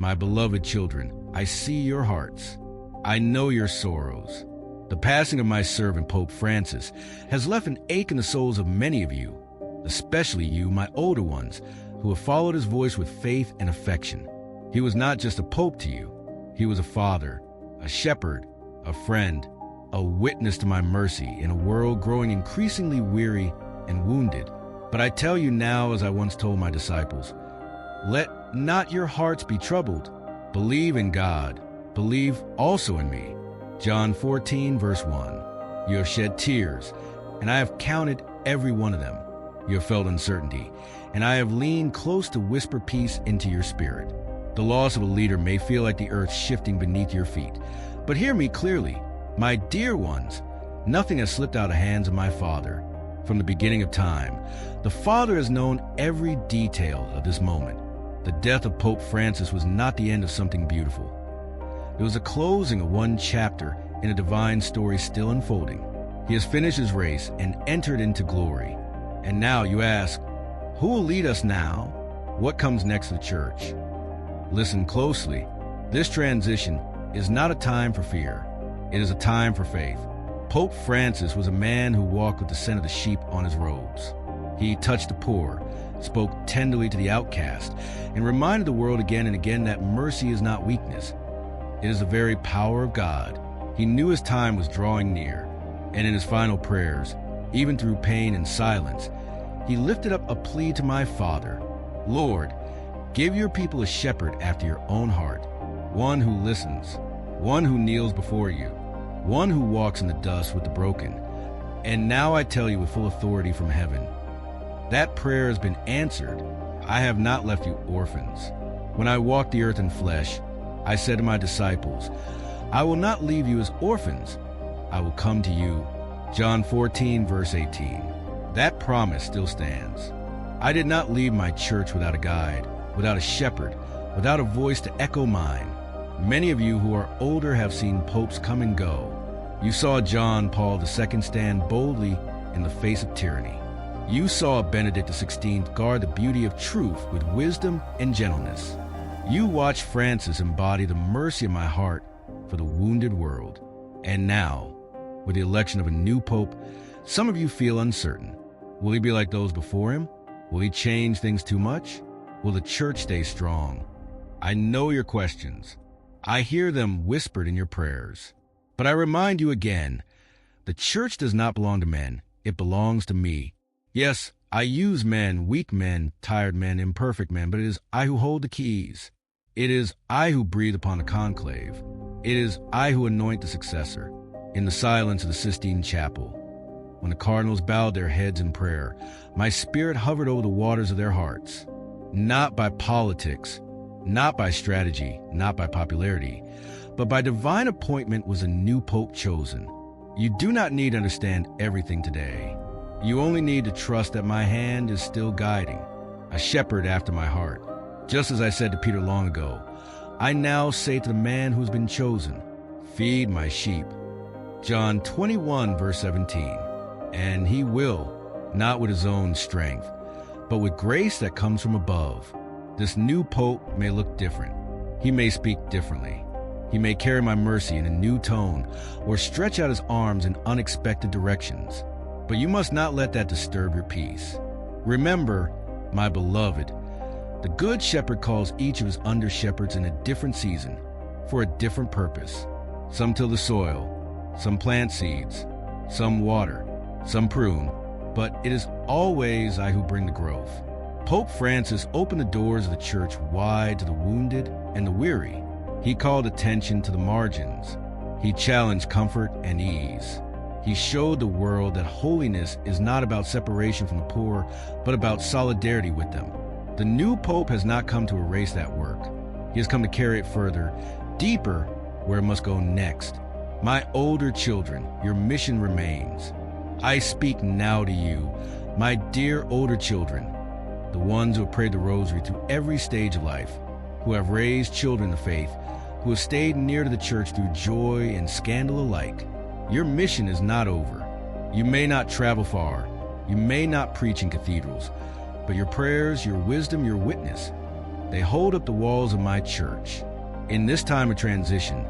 My beloved children, I see your hearts. I know your sorrows. The passing of my servant, Pope Francis, has left an ache in the souls of many of you, especially you, my older ones, who have followed his voice with faith and affection. He was not just a pope to you. He was a father, a shepherd, a friend, a witness to my mercy in a world growing increasingly weary and wounded. But I tell you now, as I once told my disciples, let not your hearts be troubled. Believe in God. Believe also in me. John 14, verse 1. You have shed tears, and I have counted every one of them. You have felt uncertainty, and I have leaned close to whisper peace into your spirit. The loss of a leader may feel like the earth shifting beneath your feet. But hear me clearly, my dear ones, nothing has slipped out of the hands of my Father. From the beginning of time, the Father has known every detail of this moment. The death of Pope Francis was not the end of something beautiful. It was a closing of one chapter in a divine story still unfolding. He has finished his race and entered into glory. And now you ask, who will lead us now? What comes next to the church? Listen closely. This transition is not a time for fear. It is a time for faith. Pope Francis was a man who walked with the scent of the sheep on his robes. He touched the poor, spoke tenderly to the outcast, and reminded the world again and again that mercy is not weakness. It is the very power of God. He knew his time was drawing near, and in his final prayers, even through pain and silence, he lifted up a plea to my Father. Lord, give your people a shepherd after your own heart, one who listens, one who kneels before you, one who walks in the dust with the broken. And now I tell you with full authority from heaven, that prayer has been answered. I have not left you orphans. When I walked the earth in flesh, I said to my disciples, I will not leave you as orphans. I will come to you. John 14, verse 18. That promise still stands. I did not leave my church without a guide, without a shepherd, without a voice to echo mine. Many of you who are older have seen popes come and go. You saw John Paul II stand boldly in the face of tyranny. You saw Benedict XVI guard the beauty of truth with wisdom and gentleness. You watched Francis embody the mercy of my heart for the wounded world. And now, with the election of a new pope, some of you feel uncertain. Will he be like those before him? Will he change things too much? Will the church stay strong? I know your questions. I hear them whispered in your prayers. But I remind you again, the church does not belong to men. It belongs to me. Yes, I use men, weak men, tired men, imperfect men, but it is I who hold the keys. It is I who breathe upon the conclave. It is I who anoint the successor. In the silence of the Sistine Chapel, when the cardinals bowed their heads in prayer, my spirit hovered over the waters of their hearts. Not by politics, not by strategy, not by popularity, but by divine appointment was a new pope chosen. You do not need to understand everything today. You only need to trust that my hand is still guiding, a shepherd after my heart. Just as I said to Peter long ago, I now say to the man who's been chosen, feed my sheep. John 21, verse 17. And he will, not with his own strength, but with grace that comes from above. This new pope may look different. He may speak differently. He may carry my mercy in a new tone or stretch out his arms in unexpected directions. But you must not let that disturb your peace. Remember, my beloved, the good shepherd calls each of his under-shepherds in a different season for a different purpose. Some till the soil, some plant seeds, some water, some prune, but it is always I who bring the growth. Pope Francis opened the doors of the church wide to the wounded and the weary. He called attention to the margins. He challenged comfort and ease. He showed the world that holiness is not about separation from the poor, but about solidarity with them. The new pope has not come to erase that work. He has come to carry it further, deeper, where it must go next. My older children, your mission remains. I speak now to you, my dear older children, the ones who have prayed the rosary through every stage of life, who have raised children of faith, who have stayed near to the church through joy and scandal alike. Your mission is not over. You may not travel far. You may not preach in cathedrals, but your prayers, your wisdom, your witness, They hold up the walls of my church. In this time of transition,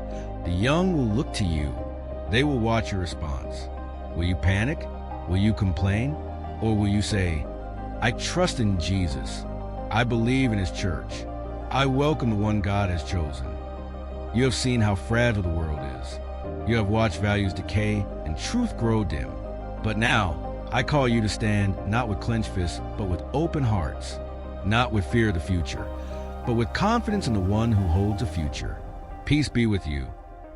the young will look to you. They will watch your response. Will you panic? Will you complain? Or will you say, I trust in Jesus. I believe in his church. I welcome the one God has chosen. You have seen how fragile the world is. You have watched values decay and truth grow dim. But now, I call you to stand not with clenched fists, but with open hearts, not with fear of the future, but with confidence in the one who holds a future. Peace be with you.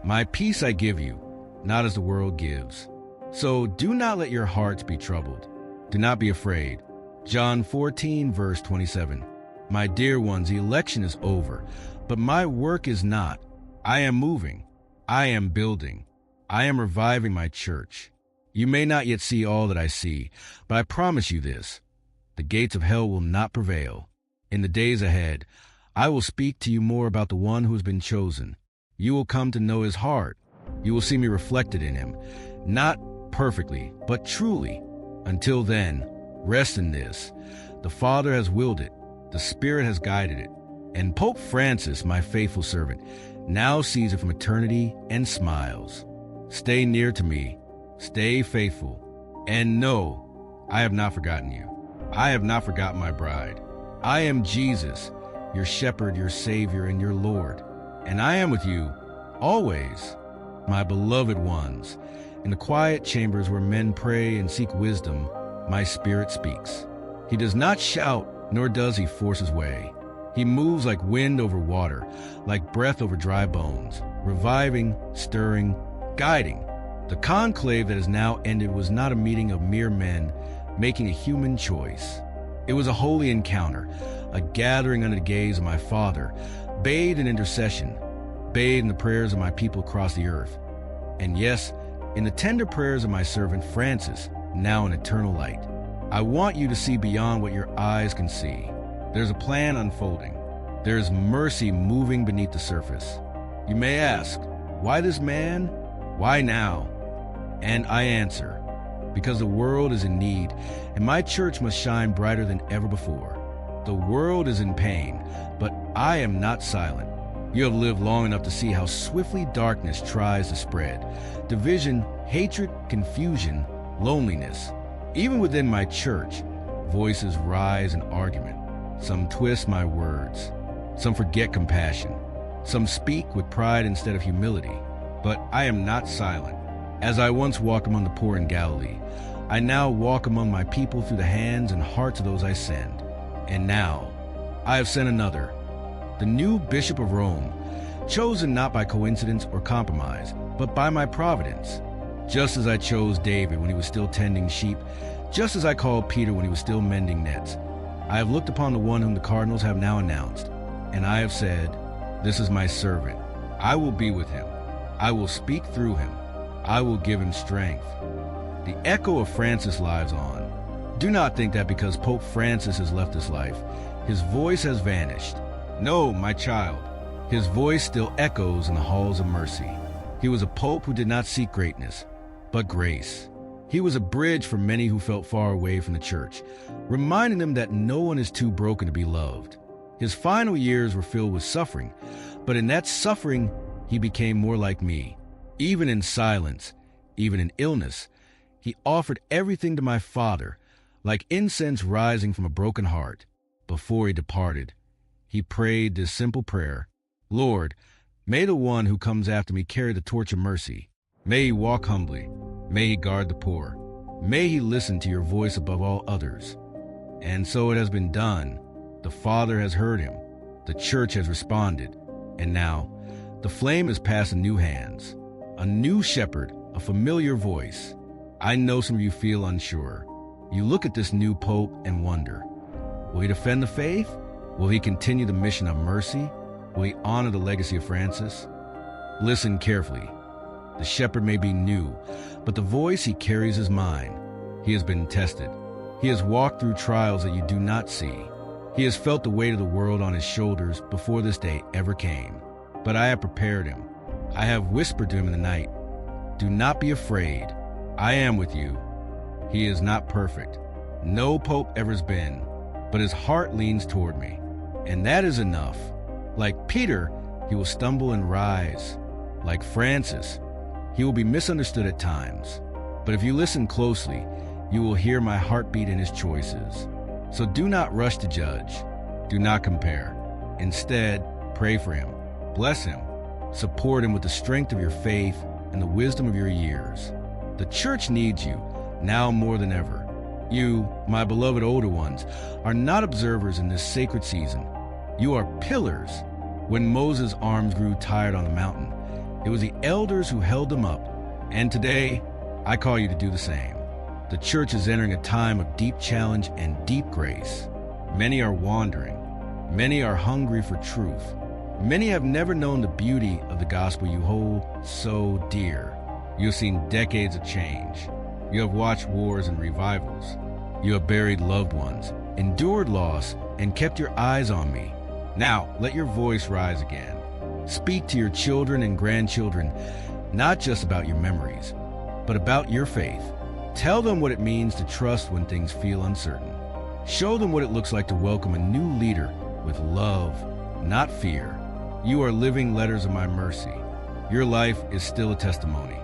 My peace I give you, not as the world gives. So do not let your hearts be troubled. Do not be afraid. John 14, verse 27. My dear ones, the election is over, but my work is not. I am moving. I am building. I am reviving my church. You may not yet see all that I see, but I promise you this. The gates of hell will not prevail. In the days ahead, I will speak to you more about the one who has been chosen. You will come to know his heart. You will see me reflected in him, not perfectly, but truly. Until then, rest in this. The Father has willed it. The Spirit has guided it. And Pope Francis, my faithful servant, now sees it from eternity and smiles. Stay near to me. Stay faithful. And know, I have not forgotten you. I have not forgotten my bride. I am Jesus, your shepherd, your Savior, and your Lord. And I am with you always, my beloved ones. In the quiet chambers where men pray and seek wisdom, my Spirit speaks. He does not shout, nor does he force his way. He moves like wind over water, like breath over dry bones, reviving, stirring, guiding. The conclave that is now ended was not a meeting of mere men making a human choice. It was a holy encounter, a gathering under the gaze of my Father, bathed in intercession, bathed in the prayers of my people across the earth. And yes, in the tender prayers of my servant Francis, now in eternal light. I want you to see beyond what your eyes can see. There's a plan unfolding. There's mercy moving beneath the surface. You may ask, why this man? Why now? And I answer, because the world is in need, and my church must shine brighter than ever before. The world is in pain, but I am not silent. You have lived long enough to see how swiftly darkness tries to spread. Division, hatred, confusion, loneliness. Even within my church, voices rise in argument. Some twist my words. Some forget compassion. Some speak with pride instead of humility. But I am not silent. As I once walked among the poor in Galilee, I now walk among my people through the hands and hearts of those I send. And now, I have sent another, the new Bishop of Rome, chosen not by coincidence or compromise, but by my providence. Just as I chose David when he was still tending sheep, just as I called Peter when he was still mending nets, I have looked upon the one whom the cardinals have now announced, and I have said, this is my servant. I will be with him. I will speak through him. I will give him strength. The echo of Francis lives on. Do not think that because Pope Francis has left this life, his voice has vanished. No, my child, his voice still echoes in the halls of mercy. He was a pope who did not seek greatness, but grace. He was a bridge for many who felt far away from the church, reminding them that no one is too broken to be loved. His final years were filled with suffering, but in that suffering, he became more like me. Even in silence, even in illness, he offered everything to my Father, like incense rising from a broken heart. Before he departed, he prayed this simple prayer, Lord, may the one who comes after me carry the torch of mercy. May he walk humbly. May he guard the poor. May he listen to your voice above all others. And so it has been done. The Father has heard him. The church has responded. And now, the flame has passed in new hands. A new shepherd, a familiar voice. I know some of you feel unsure. You look at this new pope and wonder, will he defend the faith? Will he continue the mission of mercy? Will he honor the legacy of Francis? Listen carefully. The shepherd may be new, but the voice he carries is mine. He has been tested. He has walked through trials that you do not see. He has felt the weight of the world on his shoulders before this day ever came. But I have prepared him. I have whispered to him in the night, do not be afraid. I am with you. He is not perfect. No pope ever has been, but his heart leans toward me. And that is enough. Like Peter, he will stumble and rise. Like Francis, he will be misunderstood at times. But if you listen closely, you will hear my heartbeat in his choices. So do not rush to judge. Do not compare. Instead, pray for him. Bless him. Support him with the strength of your faith and the wisdom of your years. The church needs you, now more than ever. You, my beloved older ones, are not observers in this sacred season. You are pillars. When Moses' arms grew tired on the mountain, it was the elders who held them up. And today, I call you to do the same. The church is entering a time of deep challenge and deep grace. Many are wandering. Many are hungry for truth. Many have never known the beauty of the gospel you hold so dear. You have seen decades of change. You have watched wars and revivals. You have buried loved ones, endured loss, and kept your eyes on me. Now, let your voice rise again. Speak to your children and grandchildren, not just about your memories, but about your faith. Tell them what it means to trust when things feel uncertain. Show them what it looks like to welcome a new leader with love, not fear. You are living letters of my mercy. Your life is still a testimony.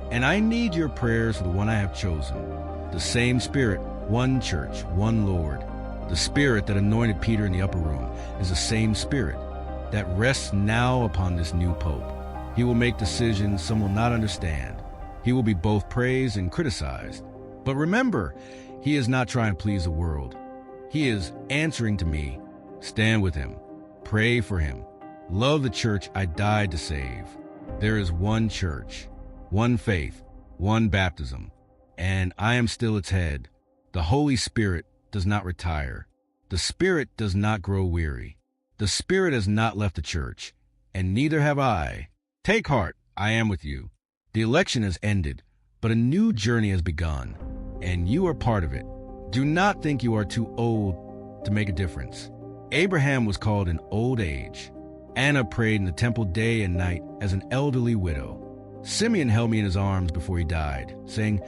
And I need your prayers for the one I have chosen. The same Spirit, one church, one Lord. The Spirit that anointed Peter in the upper room is the same Spirit that rests now upon this new Pope. He will make decisions some will not understand. He will be both praised and criticized. But remember, he is not trying to please the world. He is answering to me. Stand with him. Pray for him. Love the church I died to save. There is one church, one faith, one baptism, and I am still its head. The Holy Spirit does not retire. The Spirit does not grow weary. The Spirit has not left the church, and neither have I. Take heart, I am with you. The election has ended, but a new journey has begun, and you are part of it. Do not think you are too old to make a difference. Abraham was called in old age. Anna prayed in the temple day and night as an elderly widow. Simeon held me in his arms before he died, saying,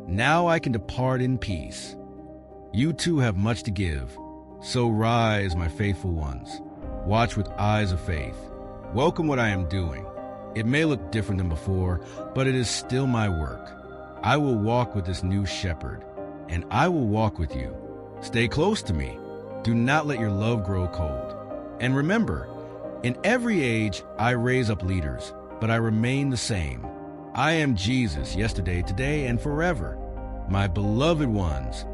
"Now I can depart in peace." You too have much to give. So rise, my faithful ones. Watch with eyes of faith. Welcome what I am doing. It may look different than before, but it is still my work. I will walk with this new shepherd, and I will walk with you. Stay close to me. Do not let your love grow cold. And remember, in every age I raise up leaders, but I remain the same. I am Jesus yesterday, today, and forever. My beloved ones,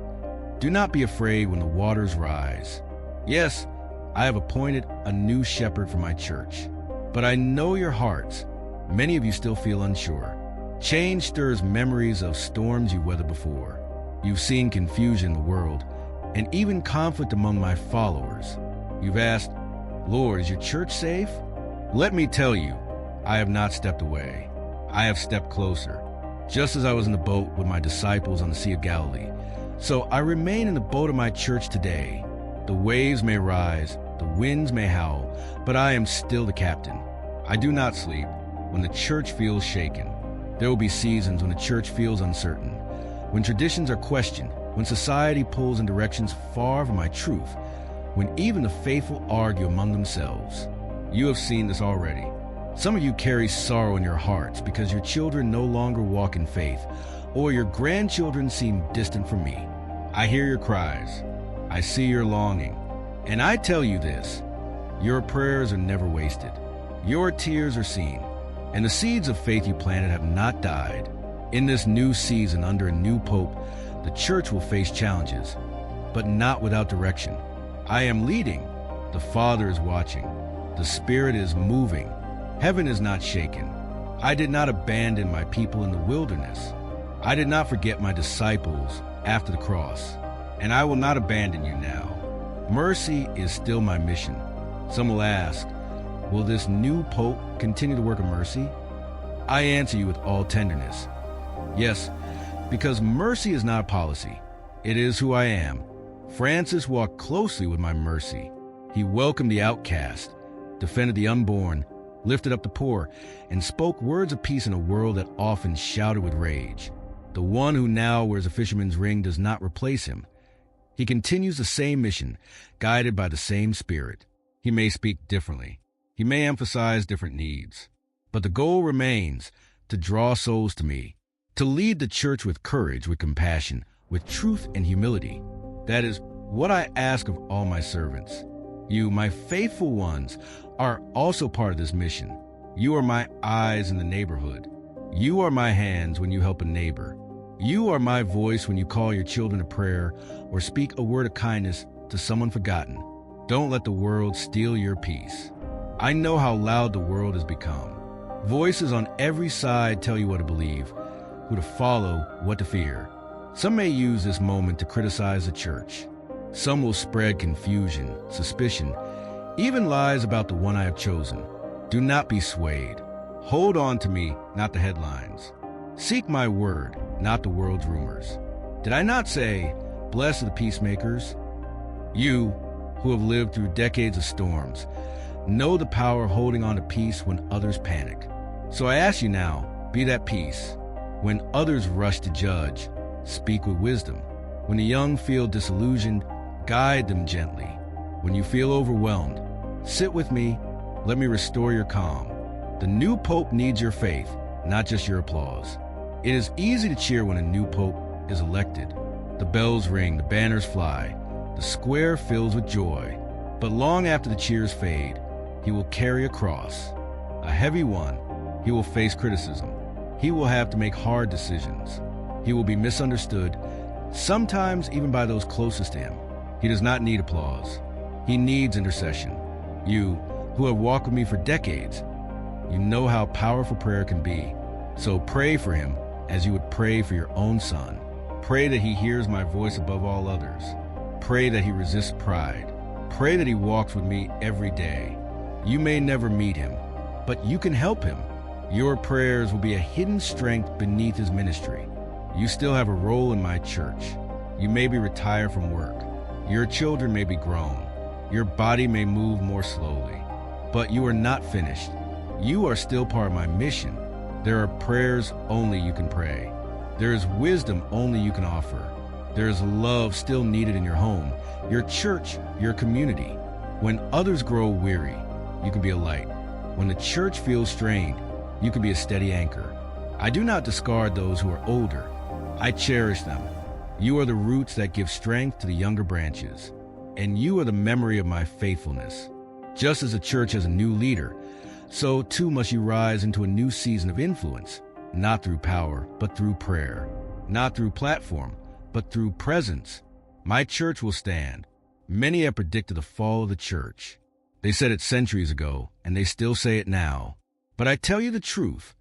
do not be afraid when the waters rise. Yes, I have appointed a new shepherd for my church, but I know your hearts. Many of you still feel unsure. Change stirs memories of storms you weathered before. You've seen confusion in the world, and even conflict among my followers. You've asked, "Lord, is your church safe?" Let me tell you, I have not stepped away. I have stepped closer, just as I was in the boat with my disciples on the Sea of Galilee. So I remain in the boat of my church today. The waves may rise, the winds may howl, but I am still the captain. I do not sleep when the church feels shaken. There will be seasons when the church feels uncertain, when traditions are questioned, when society pulls in directions far from my truth, when even the faithful argue among themselves. You have seen this already. Some of you carry sorrow in your hearts because your children no longer walk in faith, or your grandchildren seem distant from me. I hear your cries. I see your longing. And I tell you this, your prayers are never wasted. Your tears are seen, and the seeds of faith you planted have not died. In this new season under a new pope, the church will face challenges, but not without direction. I am leading. The Father is watching. The Spirit is moving. Heaven is not shaken. I did not abandon my people in the wilderness. I did not forget my disciples after the cross, and I will not abandon you now. Mercy is still my mission. Some will ask, will this new pope continue the work of mercy? I answer you with all tenderness. Yes, because mercy is not a policy. It is who I am. Francis walked closely with my mercy. He welcomed the outcast, defended the unborn, lifted up the poor, and spoke words of peace in a world that often shouted with rage. The one who now wears a fisherman's ring does not replace him. He continues the same mission, guided by the same Spirit. He may speak differently. He may emphasize different needs. But the goal remains to draw souls to me, to lead the church with courage, with compassion, with truth and humility. That is what I ask of all my servants. You, my faithful ones, are also part of this mission. You are my eyes in the neighborhood. You are my hands when you help a neighbor. You are my voice when you call your children to prayer or speak a word of kindness to someone forgotten. Don't let the world steal your peace. I know how loud the world has become. Voices on every side tell you what to believe, who to follow, what to fear. Some may use this moment to criticize the church. Some will spread confusion, suspicion, even lies about the one I have chosen. Do not be swayed. Hold on to me, not the headlines. Seek my word, not the world's rumors. Did I not say, "Blessed are the peacemakers"? You, who have lived through decades of storms, know the power of holding on to peace when others panic. So I ask you now, be that peace. When others rush to judge, speak with wisdom. When the young feel disillusioned, guide them gently. When you feel overwhelmed, sit with me, let me restore your calm. The new pope needs your faith, not just your applause. It is easy to cheer when a new pope is elected. The bells ring, the banners fly, the square fills with joy. But long after the cheers fade, he will carry a cross, a heavy one. He will face criticism. He will have to make hard decisions. He will be misunderstood, sometimes even by those closest to him. He does not need applause. He needs intercession. You, who have walked with me for decades, you know how powerful prayer can be. So pray for him as you would pray for your own son. Pray that he hears my voice above all others. Pray that he resists pride. Pray that he walks with me every day. You may never meet him, but you can help him. Your prayers will be a hidden strength beneath his ministry. You still have a role in my church. You may be retired from work. Your children may be grown. Your body may move more slowly. But you are not finished. You are still part of my mission. There are prayers only you can pray. There is wisdom only you can offer. There is love still needed in your home, your church, your community. When others grow weary, you can be a light. When the church feels strained, you can be a steady anchor. I do not discard those who are older. I cherish them. You are the roots that give strength to the younger branches, and you are the memory of my faithfulness. Just as the church has a new leader, so too must you rise into a new season of influence, not through power, but through prayer, not through platform, but through presence. My church will stand. Many have predicted the fall of the church. They said it centuries ago, and they still say it now. But I tell you the truth,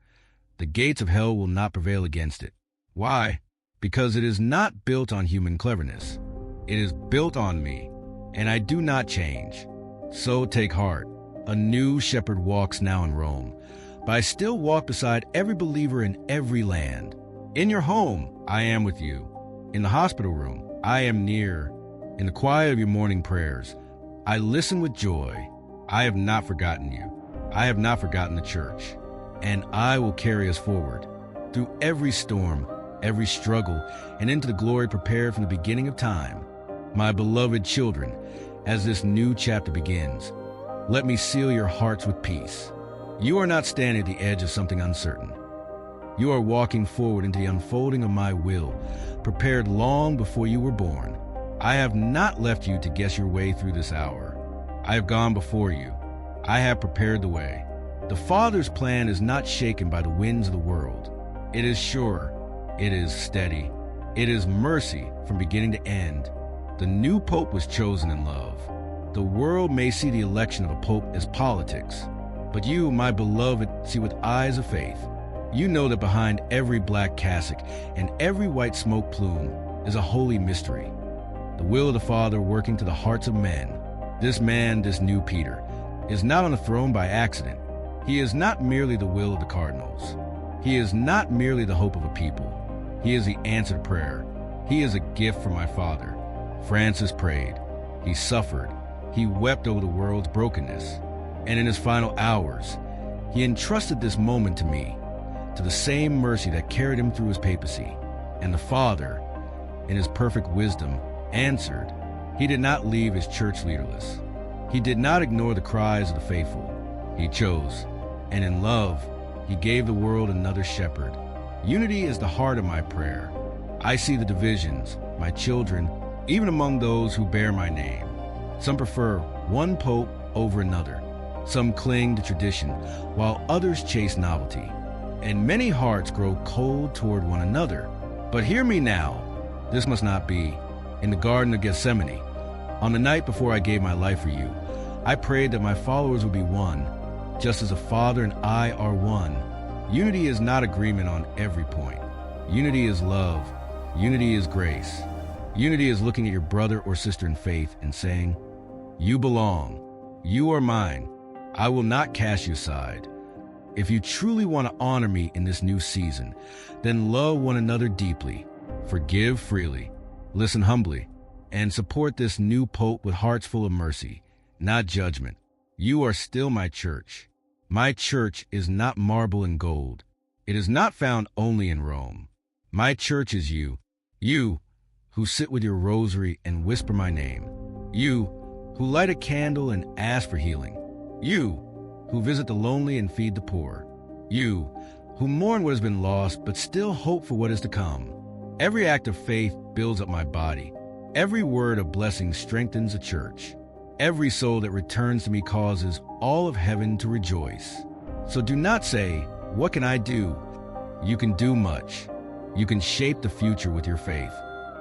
the gates of hell will not prevail against it. Why? Because it is not built on human cleverness. It is built on me, and I do not change. So take heart. A new shepherd walks now in Rome, but I still walk beside every believer in every land. In your home, I am with you. In the hospital room, I am near. In the quiet of your morning prayers, I listen with joy. I have not forgotten you. I have not forgotten the church. And I will carry us forward through every storm, every struggle, and into the glory prepared from the beginning of time. My beloved children, as this new chapter begins, let me seal your hearts with peace. You are not standing at the edge of something uncertain. You are walking forward into the unfolding of my will, prepared long before you were born. I have not left you to guess your way through this hour. I have gone before you. I have prepared the way. The Father's plan is not shaken by the winds of the world. It is sure. It is steady. It is mercy from beginning to end. The new pope was chosen in love. The world may see the election of a pope as politics, but you, my beloved, see with eyes of faith. You know that behind every black cassock and every white smoke plume is a holy mystery. The will of the Father working to the hearts of men. This man, this new Peter, is not on the throne by accident. He is not merely the will of the cardinals. He is not merely the hope of a people. He is the answer to prayer. He is a gift from my Father. Francis prayed. He suffered. He wept over the world's brokenness. And in his final hours, he entrusted this moment to me, to the same mercy that carried him through his papacy. And the Father, in his perfect wisdom, answered. He did not leave his church leaderless. He did not ignore the cries of the faithful. He chose, and in love, he gave the world another shepherd. Unity is the heart of my prayer. I see the divisions, my children, even among those who bear my name. Some prefer one pope over another. Some cling to tradition, while others chase novelty. And many hearts grow cold toward one another. But hear me now. This must not be. In the Garden of Gethsemane, on the night before I gave my life for you, I prayed that my followers would be one, just as the Father and I are one. Unity is not agreement on every point. Unity is love. Unity is grace. Unity is looking at your brother or sister in faith and saying, "You belong. You are mine. I will not cast you aside." If you truly want to honor me in this new season, then love one another deeply, forgive freely, listen humbly, and support this new Pope with hearts full of mercy, not judgment. You are still my church. My church is not marble and gold. It is not found only in Rome. My church is you, you who sit with your rosary and whisper my name, you who light a candle and ask for healing, you who visit the lonely and feed the poor, you who mourn what has been lost but still hope for what is to come. Every act of faith builds up my body. Every word of blessing strengthens the church. Every soul that returns to me causes all of heaven to rejoice. So do not say, "What can I do?" You can do much. You can shape the future with your faith.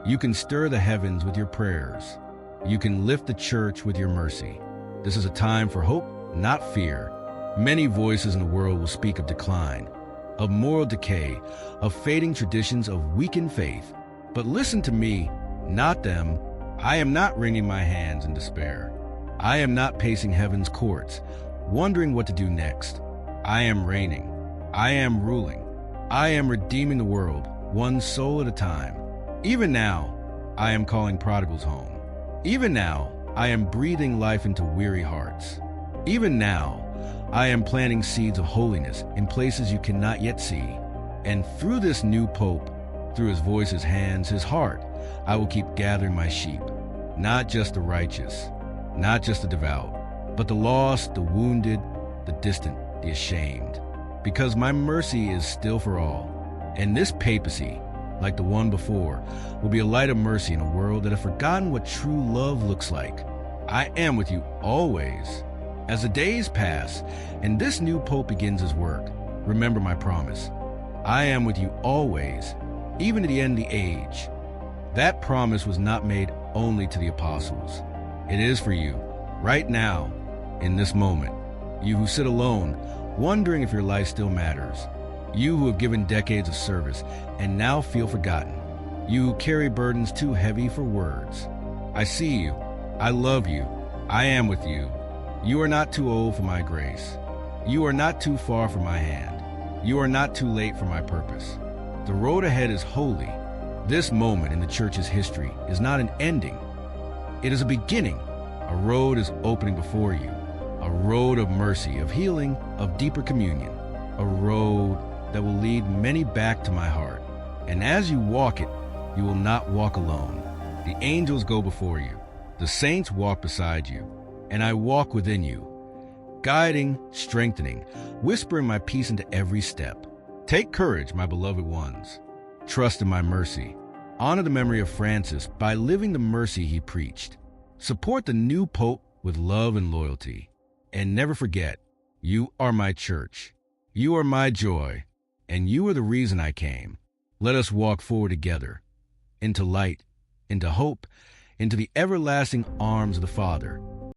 You can stir the heavens with your prayers. You can lift the church with your mercy. This is a time for hope, not fear. Many voices in the world will speak of decline, of moral decay, of fading traditions, of weakened faith. But listen to me, not them. I am not wringing my hands in despair. I am not pacing heaven's courts, wondering what to do next. I am reigning. I am ruling. I am redeeming the world, one soul at a time. Even now, I am calling prodigals home. Even now, I am breathing life into weary hearts. Even now, I am planting seeds of holiness in places you cannot yet see. And through this new Pope, through his voice, his hands, his heart, I will keep gathering my sheep. Not just the righteous, not just the devout, but the lost, the wounded, the distant, the ashamed. Because my mercy is still for all. And this papacy, like the one before, will be a light of mercy in a world that has forgotten what true love looks like. I am with you always. As the days pass and this new Pope begins his work, remember my promise. I am with you always, even to the end of the age. That promise was not made only to the apostles. It is for you, right now, in this moment. You who sit alone, wondering if your life still matters. You who have given decades of service and now feel forgotten. You who carry burdens too heavy for words. I see you. I love you. I am with you. You are not too old for my grace. You are not too far from my hand. You are not too late for my purpose. The road ahead is holy. This moment in the church's history is not an ending. It is a beginning. A road is opening before you. A road of mercy, of healing, of deeper communion. A road that will lead many back to my heart. And as you walk it, you will not walk alone. The angels go before you. The saints walk beside you. And I walk within you, guiding, strengthening, whispering my peace into every step. Take courage, my beloved ones. Trust in my mercy. Honor the memory of Francis by living the mercy he preached. Support the new Pope with love and loyalty. And never forget, you are my church. You are my joy. And you are the reason I came. Let us walk forward together, into light, into hope, into the everlasting arms of the Father.